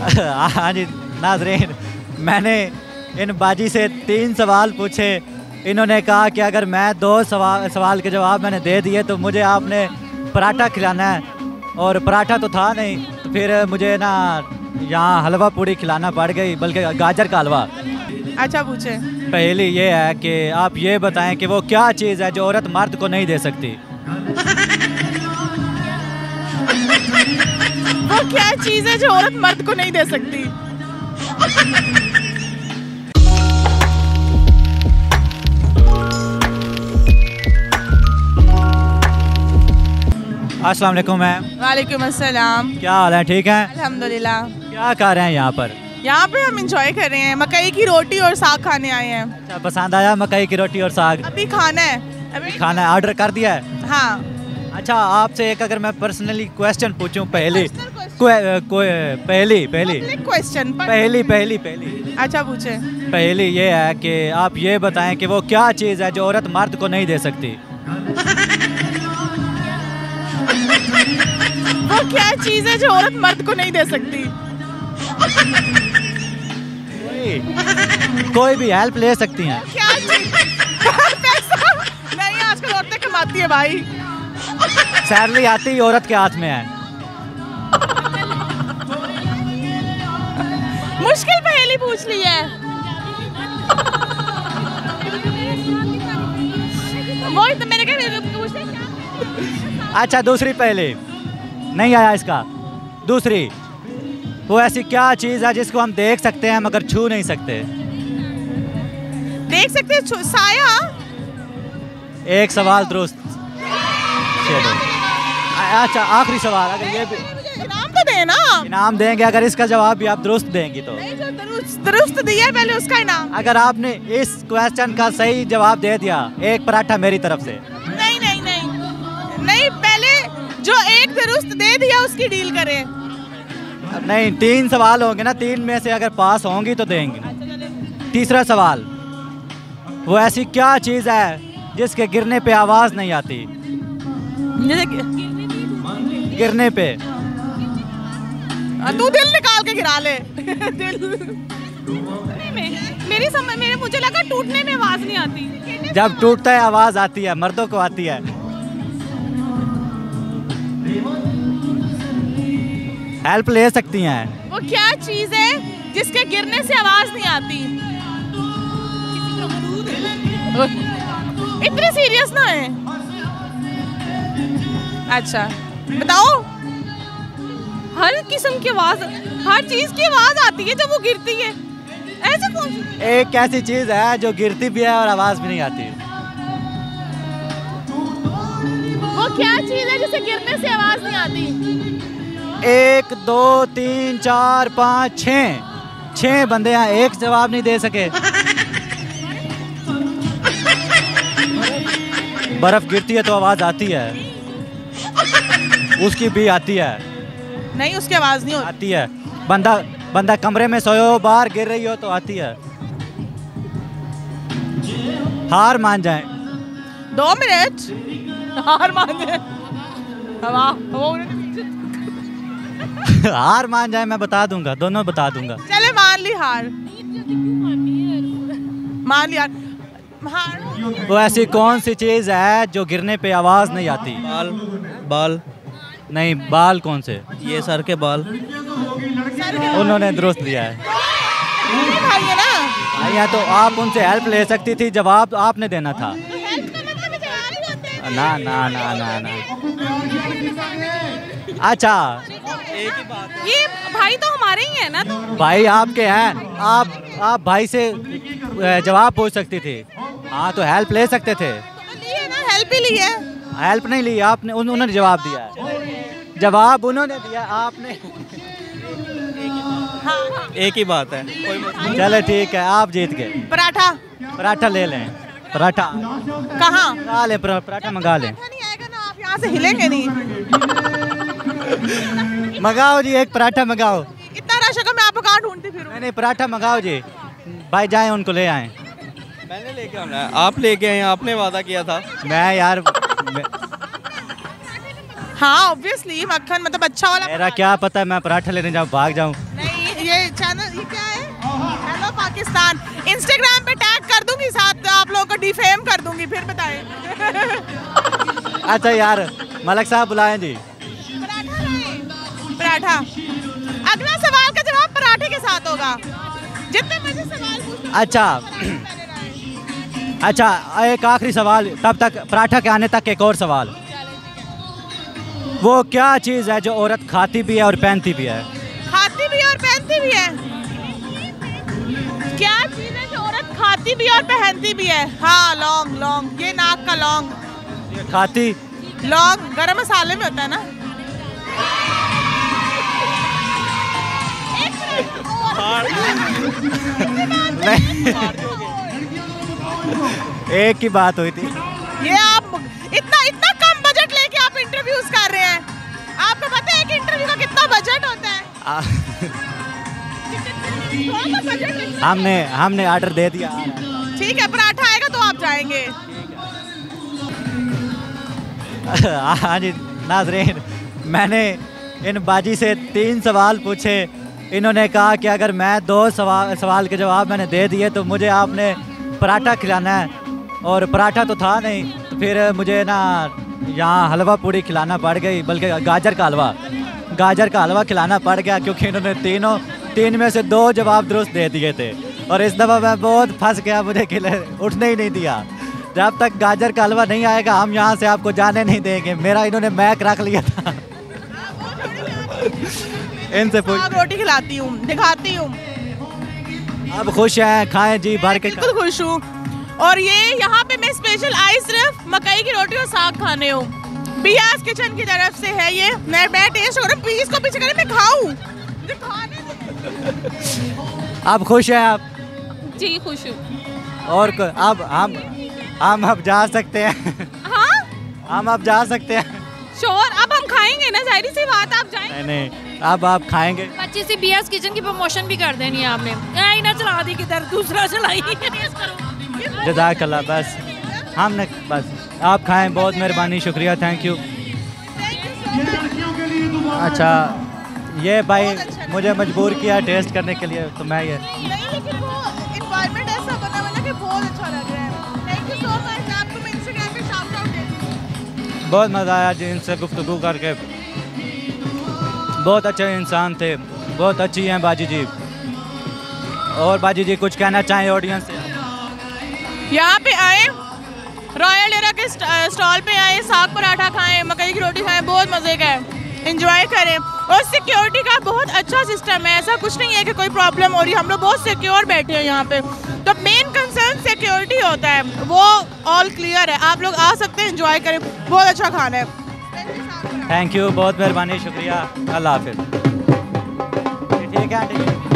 हाँ जी नाज़रीन, मैंने इन बाजी से 3 सवाल पूछे। इन्होंने कहा कि अगर मैं 2 सवाल के जवाब मैंने दे दिए तो मुझे आपने पराठा खिलाना है, और पराठा तो था नहीं, तो फिर मुझे ना यहाँ हलवा पूड़ी खिलाना पड़ गई, बल्कि गाजर का हलवा। अच्छा पूछे। पहली ये है कि आप ये बताएं कि वो क्या चीज़ है जो औरत मर्द को नहीं दे सकती। वो क्या चीज़ है जो औरत मर्द को नहीं दे सकती? अस्सलाम वालेकुम मैम। वालेकुम अस्सलाम। क्या हाल है, ठीक है? अल्हम्दुलिल्लाह। क्या कर रहे हैं यहाँ पर? यहाँ पे हम इंजॉय कर रहे हैं, मकई की रोटी और साग खाने आए हैं। अच्छा, पसंद आया मकई की रोटी और साग? अभी खाना है। अभी खाना है, ऑर्डर कर दिया है? हाँ। अच्छा, आपसे एक अगर मैं पर्सनली क्वेश्चन पूछूं, पहली क्वेश्चन। अच्छा पूछे। पहली ये है कि आप ये बताएं कि वो क्या चीज़ है जो औरत मर्द को नहीं दे सकती। वो क्या चीज़ है जो औरत मर्द को नहीं दे सकती? कोई भी हेल्प ले सकती हैं। क्या चीज़? पैसा नहीं, आजकल औरतें कमाती है भाई। सैलरी आती ही औरत के हाथ में है। मुश्किल पहेली पूछ ली है। वही तो मैंने कहा। अच्छा, दूसरी पहली नहीं आया इसका। दूसरी, वो ऐसी क्या चीज़ है जिसको हम देख सकते हैं मगर छू नहीं सकते? देख सकते हैं साया। एक सवाल दुरुस्त। अच्छा, आखिरी सवाल, अगर ये भी इनाम तो देना। इनाम देंगे अगर इसका जवाब भी आप दुरुस्त देंगी तो। नहीं, जो दुरुस्त दिया है पहले उसका इनाम। अगर आपने इस क्वेश्चन का सही जवाब दे दिया, एक पराठा मेरी तरफ से। नहीं नहीं नहीं नहीं, पहले जो एक दुरुस्त दे दिया उसकी डील करें। नहीं, 3 सवाल होंगे ना, 3 में से अगर पास होंगी तो देंगे। तीसरा सवाल, वो ऐसी क्या चीज़ है जिसके गिरने पे आवाज़ नहीं आती? गिरने पे तू दिल निकाल के गिरा ले। मेरे मुझे लगा टूटने में आवाज नहीं आती। जब टूटता है आवाज़ आती है, मर्दों को आती है। हेल्प ले सकती हैं। वो क्या चीज है जिसके गिरने से आवाज नहीं आती? इतने सीरियस ना है। अच्छा बताओ। हर किस्म की आवाज, हर चीज की आवाज आती है जब वो गिरती है। ऐसे कौन सी? एक ऐसी चीज़ है जो गिरती भी है और आवाज़ भी नहीं आती। वो क्या चीज है जिसे गिरने से आवाज नहीं आती? 1 2 3 4 5 6 बंदे हैं, एक जवाब नहीं दे सके। बर्फ गिरती है तो आवाज आती है, उसकी भी आती है। नहीं, उसकी आवाज नहीं आती है। बंदा कमरे में सोए हो, बाहर गिर रही हो तो आती है। हार मान जाएं। 2 मिनट। हार मान जाए। हार मान जाए, मैं बता दूंगा, दोनों बता दूंगा। चले मान ली हार। मान लिया हार। वो ऐसी कौन सी चीज है जो गिरने पे आवाज नहीं आती? बाल। नहीं, बाल कौन से? ये सर के बाल। उन्होंने दुरुस्त दिया है। भाई है ना। या तो आप उनसे हेल्प ले सकती थी, जवाब आपने देना था। ना ना ना ना ना। अच्छा, एक ही बात है। ये भाई तो हमारे ही है ना। भाई आपके हैं, आप भाई से जवाब पूछ सकती थी। हाँ, तो हेल्प ले सकते थे। हेल्प ही ली है। हेल्प नहीं ली आपने, उन्होंने जवाब दिया है। जवाब उन्होंने दिया, आपने। हाँ। एक ही बात है, कोई मसला। चले ठीक है, आप जीत गए। पराठा ले लें। पराठा कहाँ? मंगा लें, पराठा मंगा लें। नहीं आएगा ना, आप यहाँ से हिलेंगे नहीं। मंगाओ जी, एक पराठा मंगाओ। इतना रश है, मैं आपको कहाँ ढूंढती फिरूं? नहीं, पराठा मंगाओ जी। भाई जाएं, उनको ले आएं। मैंने लेके आना है, आप लेके आए, आपने वादा किया था। मैं यार हाँ ऑब्वियसली मक्खन मतलब अच्छा वाला। मेरा क्या पता मैं पराठा लेने जाऊँ, भाग जाऊँ। नहीं चैनल ये क्या है? हेलो पाकिस्तान। इंस्टाग्राम पे टैग कर दूंगी, साथ आप लोगों को डिफेम कर दूंगी, फिर बताएं। अच्छा यार, मलक साहब बुलाएं जी। पराठा लाएं? पराठा। अगला सवाल का जवाब पराठे के साथ होगा। जितने मर्जी सवाल पूछो। अच्छा, एक आखिरी सवाल, तब तक पराठा के आने तक एक और सवाल। वो क्या चीज़ है जो औरत खाती भी है और पहनती भी है? खाती भी और पहनती भी है? क्या चीज़ है जो औरत खाती भी और पहनती भी है? हाँ, लौंग। लौंग, ये नाक का लौंग। ये खाती लौंग गरम मसाले में होता है ना। एक की बात हुई थी। ये आप इतना कम बजट लेके आप इंटरव्यूज कर रहे हैं। आपको पता है कि इंटरव्यू का कितना बजट होता है? हमने ऑर्डर दे दिया। ठीक है, पराठा आएगा तो आप जाएंगे। हाँ जी नाज़रीन, मैंने इन बाजी से 3 सवाल पूछे। इन्होंने कहा कि अगर मैं 2 सवाल के जवाब मैंने दे दिए तो मुझे आपने पराठा खिलाना है, और पराठा तो था नहीं, तो फिर मुझे ना यहाँ हलवा पूड़ी खिलाना पड़ गई, बल्कि गाजर का हलवा खिलाना पड़ गया, क्योंकि इन्होंने 3 में से 2 जवाब दुरुस्त दे दिए थे। और इस दफ़ा मैं बहुत फंस गया, मुझे उठने ही नहीं दिया। जब तक गाजर का हलवा नहीं आएगा हम यहाँ से आपको जाने नहीं देंगे। मेरा इन्होंने मैक रख लिया था। इनसे आप रोटी खिलाती हूँ, दिखाती हूँ। आप खुश हैं? खाएं जी भर के। बिल्कुल खुश हूँ। और ये यहाँ पे मैं स्पेशल आई सिर्फ मकई की रोटी और साग खाने हूँ। बियास किचन की तरफ से है ये। मैं टेस्ट करूँ, प्लीज को पीछे करें, मैं खाऊं। आप खुश हैं? आप जी खुश हूँ। और अब हम अब जा सकते हैं? हाँ, हम अब जा सकते हैं। श्योर, अब हम खाएंगे ना, जाहिर सी बात। आप जाएंगे? नहीं, अब आप खाएंगे। अच्छी सी बीएस किचन की प्रमोशन भी कर देनी है आपने। यही ना चला दी किधर, दूसरा चलाई। जज़ाकल्लाह। बस हमने बस आप खाएं, बहुत मेहरबानी, शुक्रिया, थैंक यू। अच्छा, ये भाई मुझे मजबूर किया टेस्ट करने के लिए, तो मैं ये नहीं, लेकिन वो एनवायरनमेंट ऐसा बना हुआ है कि बहुत अच्छा लग रहा है। Thank you so much. आपको मैं इंस्टाग्राम पे शाउट आउट देती हूं। बहुत मज़ा आया जी इनसे गुफ्तगू करके। बहुत अच्छे इंसान थे, बहुत अच्छी हैं बाजी जी। और बाजी जी कुछ कहना चाहें ऑडियंस से? यहाँ पे आए, रॉयल डेरा के स्टॉल पे आए, साग पराठा खाएं, मकई की रोटी खाएं, बहुत मज़े का है, एंजॉय करें। और सिक्योरिटी का बहुत अच्छा सिस्टम है, ऐसा कुछ नहीं है कि कोई प्रॉब्लम हो रही है। हम लोग बहुत सिक्योर बैठे हैं यहाँ पे, तो मेन कंसर्न सिक्योरिटी होता है, वो ऑल क्लियर है। आप लोग आ सकते हैं, एंजॉय करें, बहुत अच्छा खाना है। थैंक यू, बहुत मेहरबानी, शुक्रिया, अल्लाह हाफिज़। ठीक है आंटी।